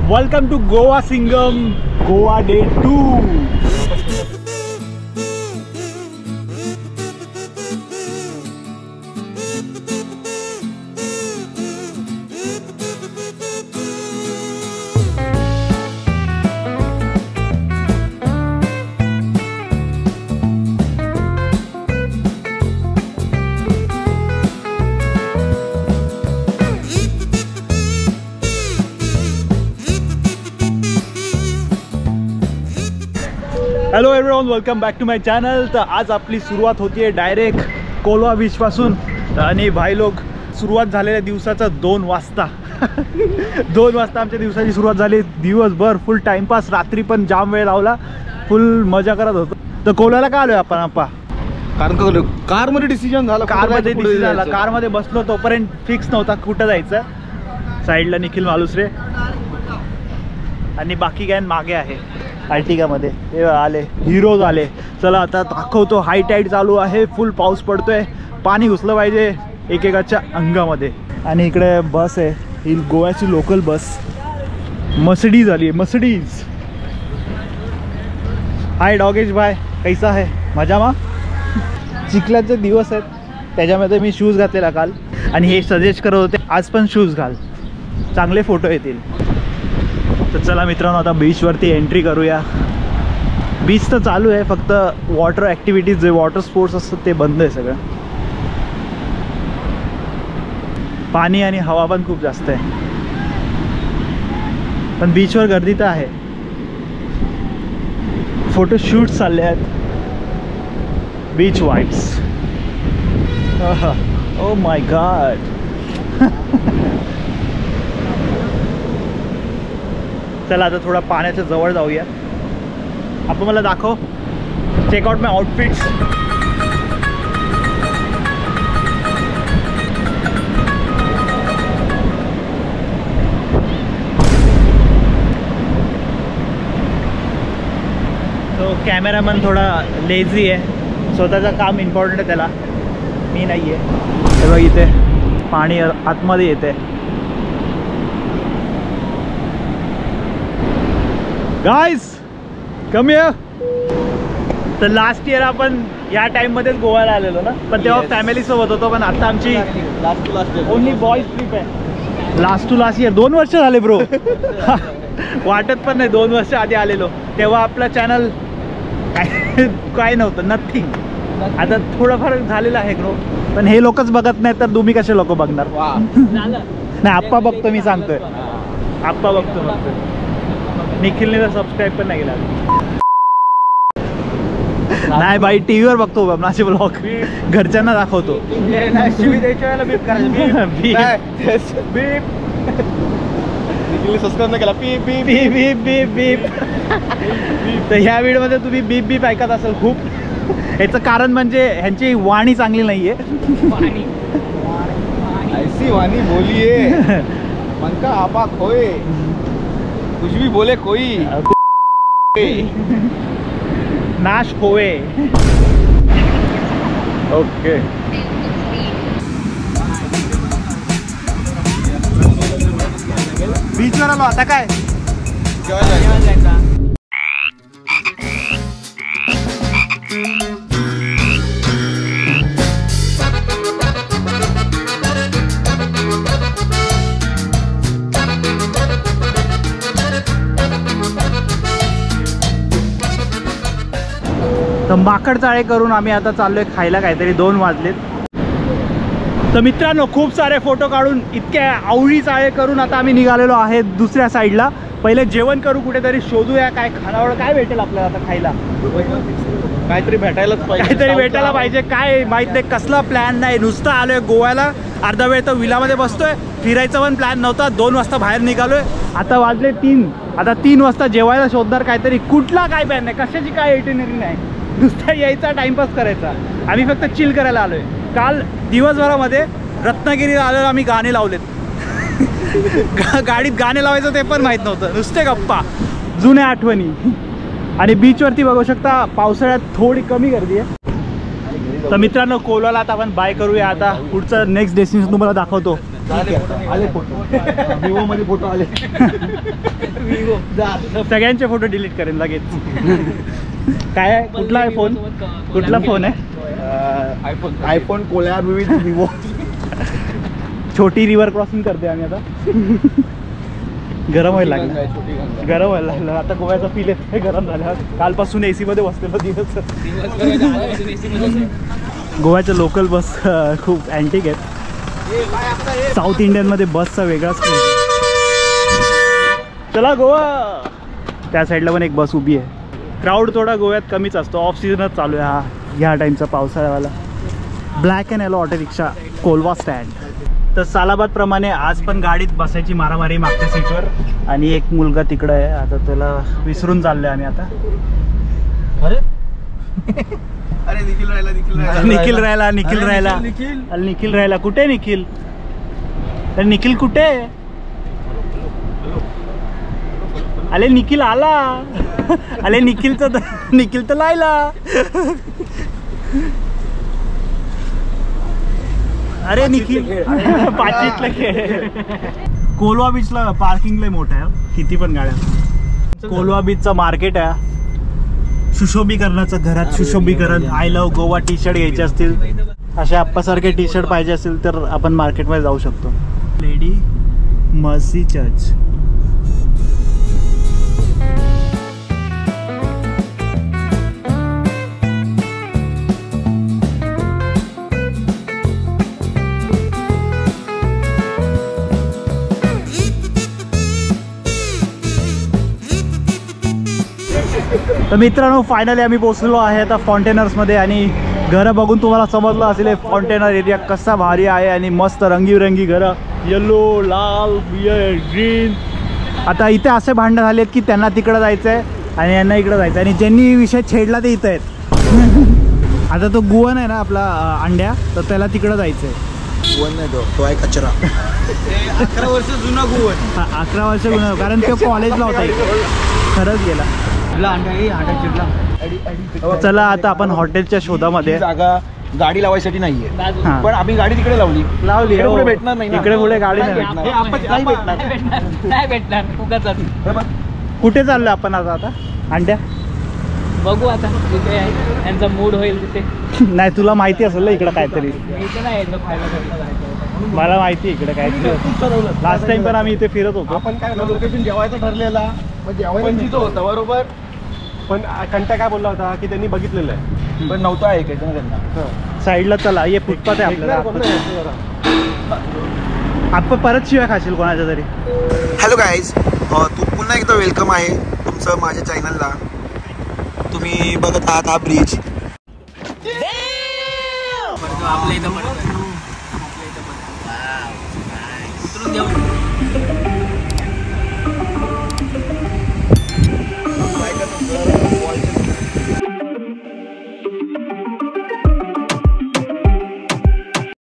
Welcome to Goa Singam, Goa Day 2. Hello everyone, welcome back to my channel. तर आज आपली सुरुवात होती आहे डायरेक्ट कोलवा बीचपासून. आणि भाई लोक, सुरुवात झालेल्या दिवसाचा 2 वाजता 2 वाजता आमच्या दिवसाची सुरुवात झाली. दिवसभर फुल टाइमपास, रात्री पण जाम वेळ लावला, फुल मजा करत होतो. तर कोलवाला का आलोय आपण आप्पा? कारण कारमध्ये डिसिजन झाला, कारमध्ये बसलो, तोपर्यंत फिक्स नव्हता कुठं जायचं. साईडला निखिल मालुसरे आणि बाकी गॅन मागे आहे आर्टिगामध्ये. ते आले, हिरोज आले. चला आता दाखवतो. हाय टाईड चालू आहे, फुल पाऊस पडतोय, पाणी घुसलं पाहिजे एकेकाच्या अंगामध्ये. आणि इकडे बस आहे, ही गोव्याची लोकल बस मर्सिडीज आली आहे, मर्सिडीज. हाय डॉगेश भाई, कैसा है? मजा मा? चिखलाचे दिवस आहेत, त्याच्यामध्ये मी शूज घातलेला काल, आणि हे सजेस्ट करत होते आज पण शूज घाल, चांगले फोटो येतील. तर चला मित्रांनो, आता बीचवरती एंट्री करूया. बीच तर चालू आहे, फक्त वॉटर ॲक्टिव्हिटीज जे वॉटर स्पोर्ट्स असतात ते बंद आहे सगळं. पाणी आणि हवा पण खूप जास्त आहे, पण बीचवर गर्दी तर आहे. फोटोशूट चालले आहेत, beach vibes. Oh my God. चला आता थोडा पाण्याच्या जवळ जाऊया. आपण मला दाखव, चेकआउट माय आउटफिट्स. तो कॅमेरामन थोडा लेझी आहे, स्वतःचं काम इम्पॉर्टंट आहे त्याला, मी नाही आहे. तेव्हा इथे पाणी आतमध्ये येते. Guys come here. तर लास्ट इयर आपण या टाईममध्येच गोव्याला आलेलो ना, पण तेव्हा फॅमिली सोबत होतो. पण आता आमची ओनली बॉयज ट्रिप आहे. लास्ट टू लास्ट इयर 2 वर्ष झाले ब्रो. वाटत पण नाही 2 वर्ष आधी आलेलो. तेव्हा आपला चॅनल काय नव्हतं, नथिंग. आता थोडंफार झालेलं आहे ग्रो, पण हे लोकच बघत नाही तर तुम्ही कसे लोक बघणार? नाही, आप्पा बघतो, मी सांगतोय आप्पा बघतो. निखिलने तर सबस्क्राईब पण नाही केला. नाही बाई, टीव्हीवर बघतो माझे ब्लॉग, घरच्यांना दाखवतो. सबस्क्राईब नाही केला, बीप बीप बीप बीप बीप. तर ह्या व्हिडिओमध्ये तुम्ही बीप बीप ऐकत असाल खूप. याचं कारण म्हणजे ह्यांची वाणी चांगली नाहीये. ऐसी वाणी बोलिए मन का आपा खोए, कुछ भी बोले कोई नाश होवे. ओके, बीचवर आलो. आता काय तर माकड चाळे करून आम्ही आता चाललोय खायला काहीतरी. 2 वाजलेत. तर मित्रांनो, खूप सारे फोटो काढून इतक्या आवळी चाळे करून आता आम्ही निघालेलो आहे दुसऱ्या साईडला. पहिले जेवण करू, कुठेतरी शोधूया काय खानावळ काय भेटेल आपल्याला आता खायला. काहीतरी भेटायलाच पाहिजे, काहीतरी भेटायला पाहिजे. काय माहित नाही, कसला प्लॅन नाही. नुसतं आलोय गोव्याला, अर्धा वेळ तर विलामध्ये बसतोय. फिरायचा पण प्लॅन नव्हता. 2 वाजता बाहेर निघालोय, आता वाजले 3. आता 3 वाजता जेवायला शोधणार काहीतरी. कुठला काय प्लॅन नाही, कशाची काय एटिनरी नाही, नुसता यायचा, टाइमपास करायचा. आम्ही फक्त चिल करायला आलोय. काल दिवसभरामध्ये रत्नागिरीला आलो, आम्ही गाणे लावलेत. गाडीत गाणे लावायचं ते पण माहीत नव्हतं, नुसते गप्पा, जुन्या आठवणी. आणि बीचवरती बघू शकता पावसाळ्यात थोडी कमी गर्दी आहे. तर मित्रांनो, कोलवाला आता आपण बाय करूया. आता पुढचं नेक्स्ट डेस्टिनेशन तुम्हाला दाखवतो. आले फोटो विवो मध्ये फोटो आले. सगळ्यांचे फोटो डिलीट करेन लगेच. काय आहे? कुठला आहे फोन? कुठला फोन आहे? IPhone collab with Vivo. छोटी रिव्हर क्रॉसिंग करते आम्ही आता. गरम व्हायला लागलं, गरम व्हायला लागलं आता. गोव्याचा फील आहे गरम झाल्यावर. कालपासून AC मध्ये बसलेलो दिवस. गोव्याच्या लोकल बस खूप अँटिक आहेत. साऊथ इंडियनमध्ये बसचा वेगळाच फील. चला गोवा. त्या साईडला पण एक बस उभी आहे. क्राऊड थोडा गोव्यात कमीच असतो. ऑफ सीझनच चालू आहे हा ह्या टाईमचा पावसाळ्यावाला. Black and yellow auto rickshaw Colva stand. तर सालाबाद प्रमाणे आज पण गाडीत बसायची मारामारी मागच्या सीटवर. आणि एक मुलगा तिकडं आहे. आता त्याला विसरून चाललोय आम्ही आता. अरे अरे निखिल राहिला निखिल राहिला. कुठे निखिल? अरे निखिल कुठे? अरे निखिल आला. अरे निखिल तर लायला. अरे निखिल पाचवीतलं खेळ. कोलवा बीचला पार्किंग लय मोठं आहे. किती पण गाड्या. कोलवा बीचचा मार्केट आहे. सुशोभीकरणाचं, घरात सुशोभीकरण, I love Goa T shirt घ्यायचे असतील, अशा आप्पासारखे टी शर्ट पाहिजे असेल तर आपण मार्केटमध्ये जाऊ शकतो. Lady mercy church. तर मित्रांनो फायनली आम्ही पोहोचलो आहे आता फाउंटेनर्समध्ये. आणि घरं बघून तुम्हाला समजलं असेल फाउंटेनर एरिया कसा भारी आहे. आणि मस्त रंगीबिरंगी घरं, येलो, लाल, ग्रीन. आता इथे असे भांडण झालेत की त्यांना तिकडं जायचं आहे आणि यांना इकडं जायचं आहे. आणि ज्यांनी विषय छेडला ते इथं आहेत. आता तो गुवन आहे ना आपला अंड्या, तर त्याला तिकडं जायचं आहे. गुवन नाही तो आहे कचरा. 11 वर्ष जुना गुवन. 11 वर्ष जुना, कारण तो कॉलेजला होता इथे. खरंच गेला. चला आता आपण हॉटेलच्या शोधामध्ये. जागा गाडी लावायसाठी नाहीये, पण आम्ही गाडी तिकडे लावली. पुढे भेटणार नाही. इकडे पुढे गाडी नाही भेटणार. कुठे चाललोय आपण आता? अंड्या बघू आता तिथे त्यांचा मूड होईल तिथे. नाही तुला माहिती असेल ना इकडं काहीतरी. इथे नाही मला माहिती इकडे काहीतरी. लास्ट टाइम पण आम्ही इथे फिरत होतो. आपण काय लोकेशन जेवायचं ठरलेला, पण तिथं होतं बरोबर. पण कंटा काय बोलला होता की त्यांनी बघितलेलं आहे पण नव्हतं आहे त्यांना. साईडला चला, ये फुटपाथ आहे आपल्याला. आपण परत शिवाय खाशील कोणाच्या तरी. हॅलो गाईज, तू पुन्हा एकदा वेलकम आहे तुमचं माझ्या चॅनलला. तुम्ही बघत आहात हा ब्रिज. आपल्या इथं उतरून देऊ.